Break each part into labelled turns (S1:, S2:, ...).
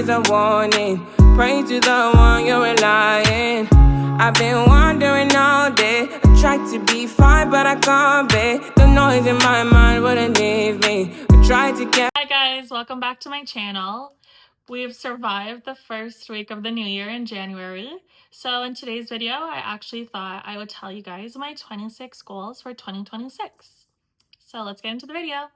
S1: is a warning. Pray to the one you're relying. I've been wandering all day. I tried to be fine, but I can't be. The noise in my mind wouldn't leave me. I tried to get.
S2: Hi guys, welcome back to my channel. We've survived the first week of the new year in January. So in today's video, I actually thought I would tell you guys my 26 goals for 2026. So let's get into the video.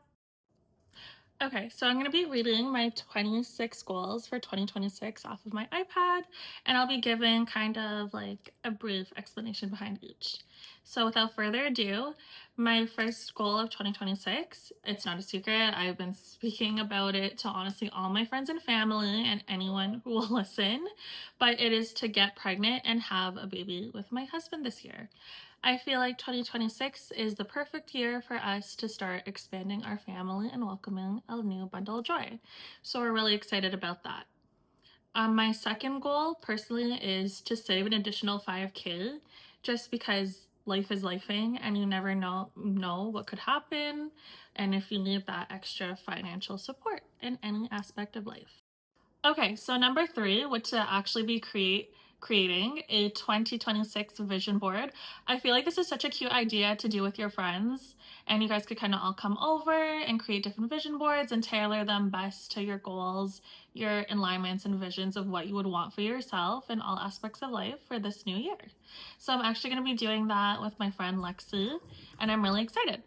S2: Okay, so I'm going to be reading my 26 goals for 2026 off of my iPad, and I'll be giving kind of like a brief explanation behind each. So without further ado, my first goal of 2026, it's not a secret, I've been speaking about it to honestly all my friends and family and anyone who will listen, but it is to get pregnant and have a baby with my husband this year. I feel like 2026 is the perfect year for us to start expanding our family and welcoming a new bundle of joy. So we're really excited about that. My second goal personally is to save an additional 5K just because life is lifing and you never know what could happen and if you need that extra financial support in any aspect of life. Okay, so number 3 would to actually be creating a 2026 vision board. I feel like this is such a cute idea to do with your friends, and you guys could kind of all come over and create different vision boards and tailor them best to your goals, your alignments and visions of what you would want for yourself in all aspects of life for this new year. So I'm actually going to be doing that with my friend Lexi, and I'm really excited.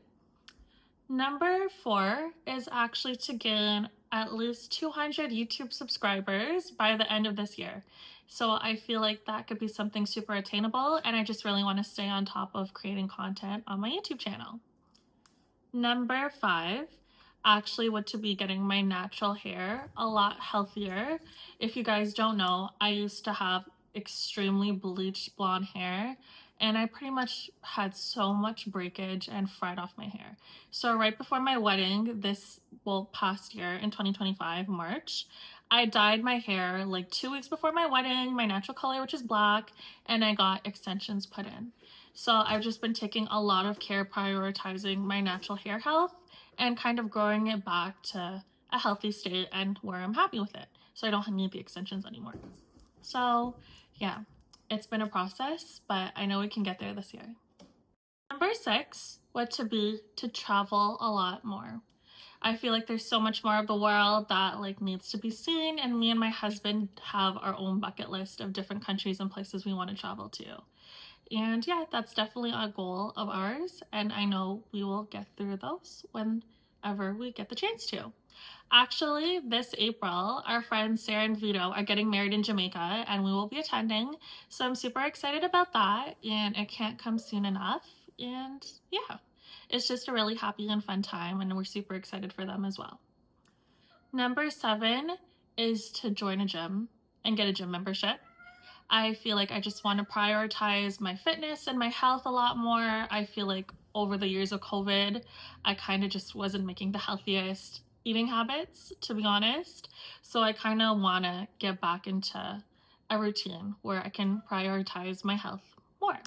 S2: Number 4 is actually to gain at least 200 YouTube subscribers by the end of this year. So I feel like that could be something super attainable, and I just really want to stay on top of creating content on my YouTube channel. Number 5 actually would to be getting my natural hair a lot healthier. If you guys don't know, I used to have extremely bleached blonde hair, and I pretty much had so much breakage and fried off my hair. So right before my wedding past year in 2025 March, I dyed my hair like 2 weeks before my wedding, my natural color, which is black, and I got extensions put in. So I've just been taking a lot of care prioritizing my natural hair health and kind of growing it back to a healthy state and where I'm happy with it. So I don't need the extensions anymore. So yeah, it's been a process, but I know we can get there this year. Number 6 would to be to travel a lot more. I feel like there's so much more of the world that like needs to be seen, and me and my husband have our own bucket list of different countries and places we want to travel to. And yeah, that's definitely a goal of ours, and I know we will get through those whenever we get the chance to. Actually, this April, our friends Sarah and Vito are getting married in Jamaica, and we will be attending, so I'm super excited about that, and it can't come soon enough. And yeah, it's just a really happy and fun time, and we're super excited for them as well. Number 7 is to join a gym and get a gym membership. I feel like I just want to prioritize my fitness and my health a lot more. I feel like over the years of COVID, I kind of just wasn't making the healthiest eating habits, to be honest. So I kind of want to get back into a routine where I can prioritize my health more.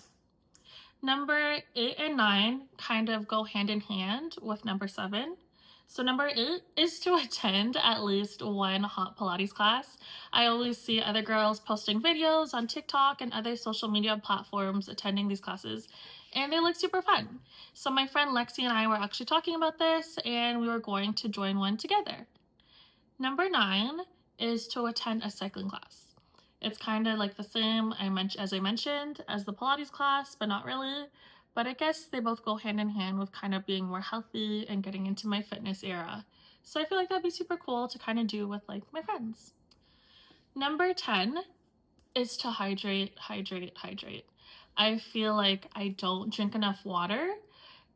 S2: Number 8 and 9 kind of go hand in hand with number 7. So number 8 is to attend at least one hot Pilates class. I always see other girls posting videos on TikTok and other social media platforms attending these classes, and they look super fun. So my friend Lexi and I were actually talking about this, and we were going to join one together. Number 9 is to attend a cycling class. It's kind of like the same as I mentioned as the Pilates class, but not really. But I guess they both go hand in hand with kind of being more healthy and getting into my fitness era. So I feel like that'd be super cool to kind of do with like my friends. Number 10 is to hydrate. I feel like I don't drink enough water,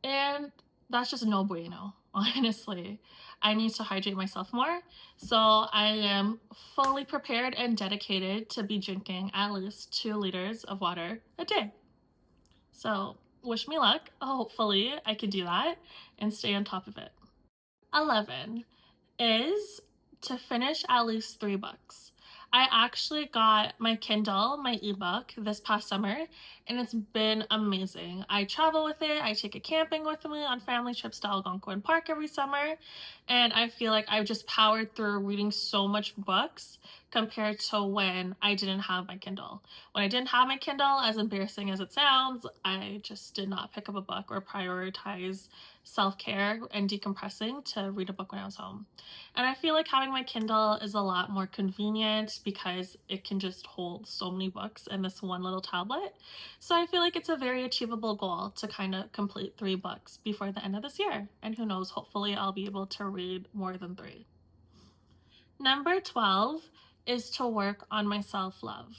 S2: and that's just no bueno, honestly. I need to hydrate myself more, so I am fully prepared and dedicated to be drinking at least 2 liters of water a day. So wish me luck. Hopefully I can do that and stay on top of it. 11 is to finish at least 3 books. I actually got my Kindle, my ebook, this past summer, and it's been amazing. I travel with it, I take it camping with me on family trips to Algonquin Park every summer, and I feel like I've just powered through reading so much books compared to when I didn't have my Kindle. When I didn't have my Kindle, as embarrassing as it sounds, I just did not pick up a book or prioritize self-care and decompressing to read a book when I was home. And I feel like having my Kindle is a lot more convenient because it can just hold so many books in this one little tablet. So I feel like it's a very achievable goal to kind of complete 3 books before the end of this year. And who knows, hopefully I'll be able to read more than 3. Number 12 is to work on my self-love.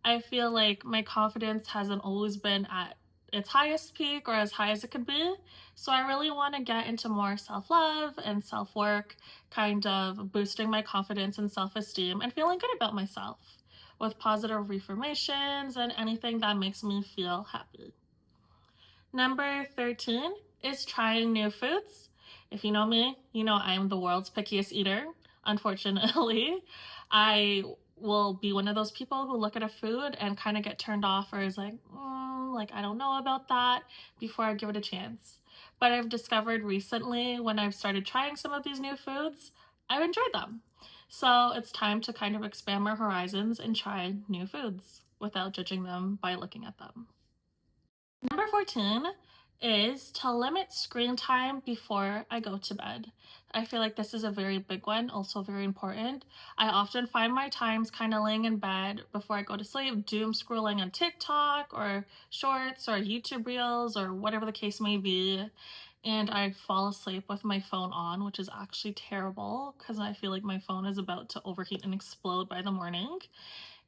S2: I feel like my confidence hasn't always been at its highest peak or as high as it could be. So I really want to get into more self-love and self-work, kind of boosting my confidence and self-esteem and feeling good about myself with positive affirmations and anything that makes me feel happy. Number 13 is trying new foods. If you know me, you know I'm the world's pickiest eater, unfortunately. I will be one of those people who look at a food and kind of get turned off or is like, I don't know about that before I give it a chance. But I've discovered recently when I've started trying some of these new foods, I've enjoyed them. So it's time to kind of expand my horizons and try new foods without judging them by looking at them. Number 14 is to limit screen time before I go to bed. I feel like this is a very big one, also very important. I often find my times kind of laying in bed before I go to sleep, doom scrolling on TikTok or shorts or YouTube reels or whatever the case may be. And I fall asleep with my phone on, which is actually terrible because I feel like my phone is about to overheat and explode by the morning.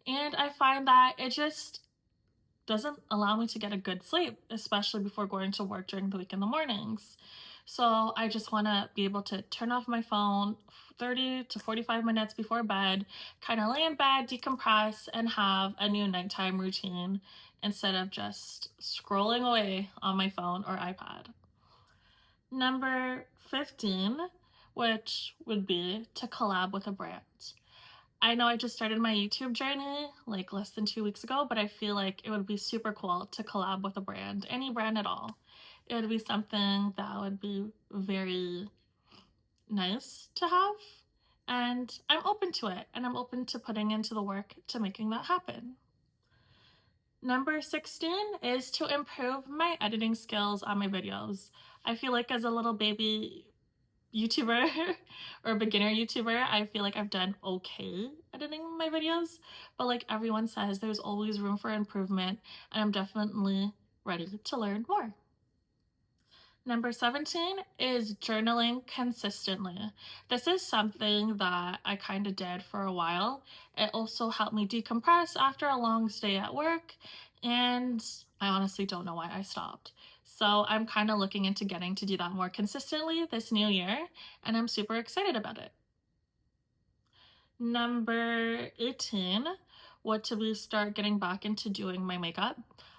S2: And I find that it just doesn't allow me to get a good sleep, especially before going to work during the week in the mornings. So I just want to be able to turn off my phone 30 to 45 minutes before bed, kind of lay in bed, decompress, and have a new nighttime routine instead of just scrolling away on my phone or iPad. Number 15, which would be to collab with a brand. I know I just started my YouTube journey like less than 2 weeks ago, but I feel like it would be super cool to collab with a brand, any brand at all. It would be something that would be very nice to have, and I'm open to it, and I'm open to putting into the work to making that happen. Number 16 is to improve my editing skills on my videos. I feel like as a little baby YouTuber or beginner YouTuber, I feel like I've done okay editing my videos, but like everyone says, there's always room for improvement, and I'm definitely ready to learn more. Number 17 is journaling consistently. This is something that I kind of did for a while. It also helped me decompress after a long stay at work, and I honestly don't know why I stopped. So I'm kind of looking into getting to do that more consistently this new year, and I'm super excited about it. Number 18, what to be start getting back into doing my makeup.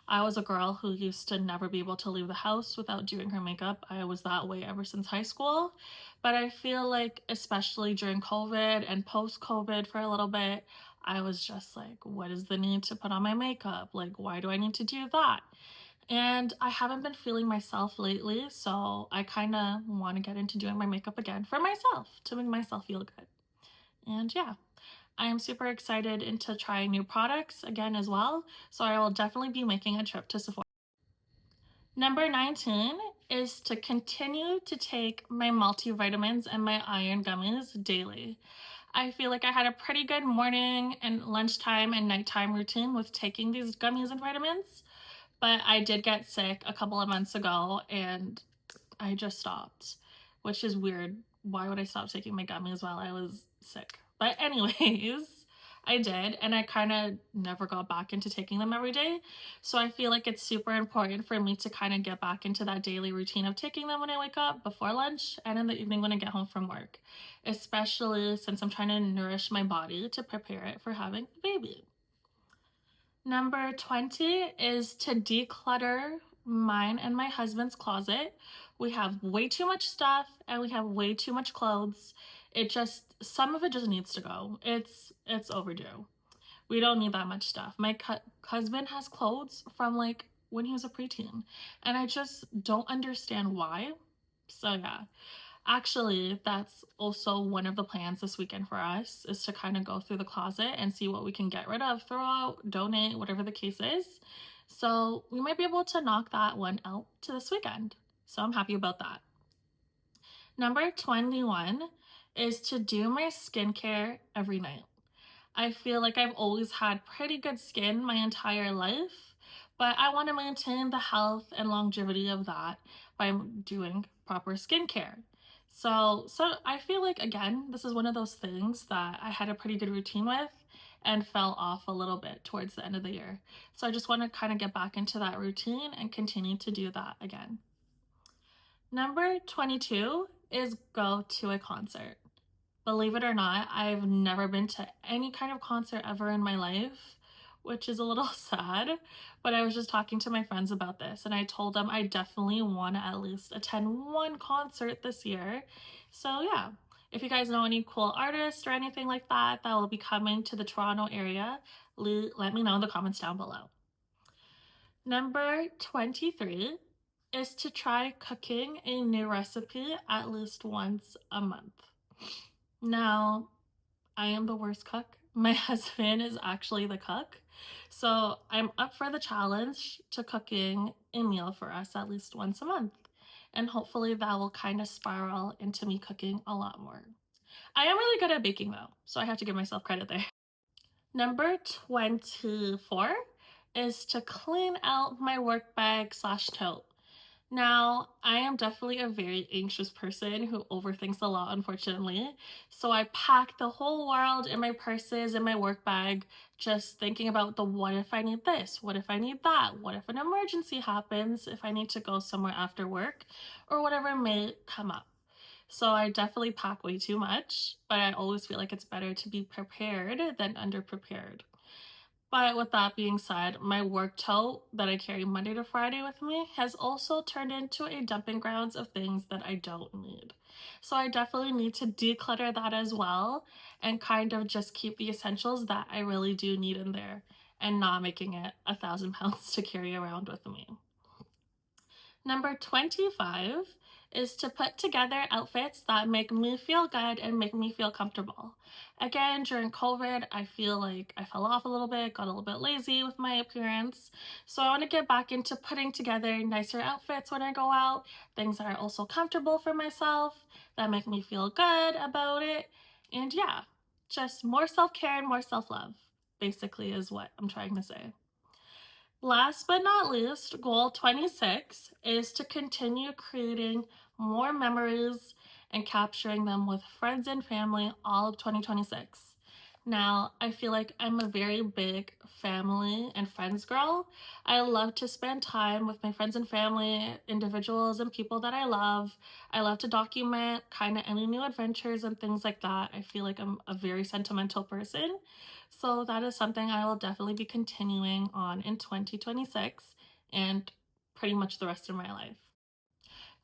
S2: I was a girl who used to never be able to leave the house without doing her makeup. I was that way ever since high school. But I feel like, especially during COVID and post-COVID for a little bit, I was just like, what is the need to put on my makeup? Like, why do I need to do that? And I haven't been feeling myself lately, so I kind of want to get into doing my makeup again for myself to make myself feel good. And yeah, I am super excited into trying new products again as well, so I will definitely be making a trip to Sephora. Number 19 is to continue to take my multivitamins and my iron gummies daily. I feel like I had a pretty good morning and lunchtime and nighttime routine with taking these gummies and vitamins, but I did get sick a couple of months ago and I just stopped, which is weird. Why would I stop taking my gummies while I was sick? But anyways, I did, and I kind of never got back into taking them every day. So I feel like it's super important for me to kind of get back into that daily routine of taking them when I wake up, before lunch, and in the evening when I get home from work, especially since I'm trying to nourish my body to prepare it for having a baby. Number 20 is to declutter mine and my husband's closet. We have way too much stuff and we have way too much clothes. some of it just needs to go. It's overdue. We don't need that much stuff. My husband has clothes from like when he was a preteen, and I just don't understand why. So yeah, actually, that's also one of the plans this weekend for us, is to kind of go through the closet and see what we can get rid of, throw out, donate, whatever the case is. So we might be able to knock that one out to this weekend. So I'm happy about that. Number 21 is to do my skincare every night. I feel like I've always had pretty good skin my entire life, but I want to maintain the health and longevity of that by doing proper skincare. So I feel like, again, this is one of those things that I had a pretty good routine with and fell off a little bit towards the end of the year. So I just want to kind of get back into that routine and continue to do that again. Number 22 is go to a concert. Believe it or not, I've never been to any kind of concert ever in my life, which is a little sad, but I was just talking to my friends about this, and I told them I definitely want to at least attend one concert this year. So yeah, if you guys know any cool artists or anything like that that will be coming to the Toronto area, let me know in the comments down below. Number 23 is to try cooking a new recipe at least once a month. Now, I am the worst cook. My husband is actually the cook. So I'm up for the challenge to cooking a meal for us at least once a month. And hopefully that will kind of spiral into me cooking a lot more. I am really good at baking though, so I have to give myself credit there. Number 24 is to clean out my work bag / tote. Now, I am definitely a very anxious person who overthinks a lot, unfortunately. So I pack the whole world in my purses and my work bag, just thinking about the what if I need this, what if I need that, what if an emergency happens, if I need to go somewhere after work, or whatever may come up. So I definitely pack way too much, but I always feel like it's better to be prepared than underprepared. But with that being said, my work tote that I carry Monday to Friday with me has also turned into a dumping grounds of things that I don't need. So I definitely need to declutter that as well and kind of just keep the essentials that I really do need in there and not making it 1,000 pounds to carry around with me. Number 25 is to put together outfits that make me feel good and make me feel comfortable. Again, during COVID, I feel like I fell off a little bit, got a little bit lazy with my appearance. So I want to get back into putting together nicer outfits when I go out, things that are also comfortable for myself, that make me feel good about it. And yeah, just more self-care and more self-love, basically, is what I'm trying to say. Last but not least, goal 26 is to continue creating more memories and capturing them with friends and family all of 2026. Now, I feel like I'm a very big family and friends girl. I love to spend time with my friends and family, individuals and people that I love. I love to document kind of any new adventures and things like that. I feel like I'm a very sentimental person. So that is something I will definitely be continuing on in 2026 and pretty much the rest of my life.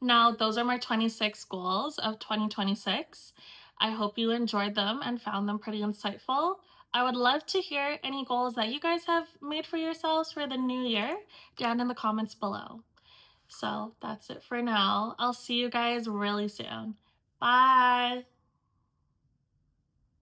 S2: Now, those are my 26 goals of 2026. I hope you enjoyed them and found them pretty insightful. I would love to hear any goals that you guys have made for yourselves for the new year down in the comments below. So that's it for now. I'll see you guys really soon. Bye!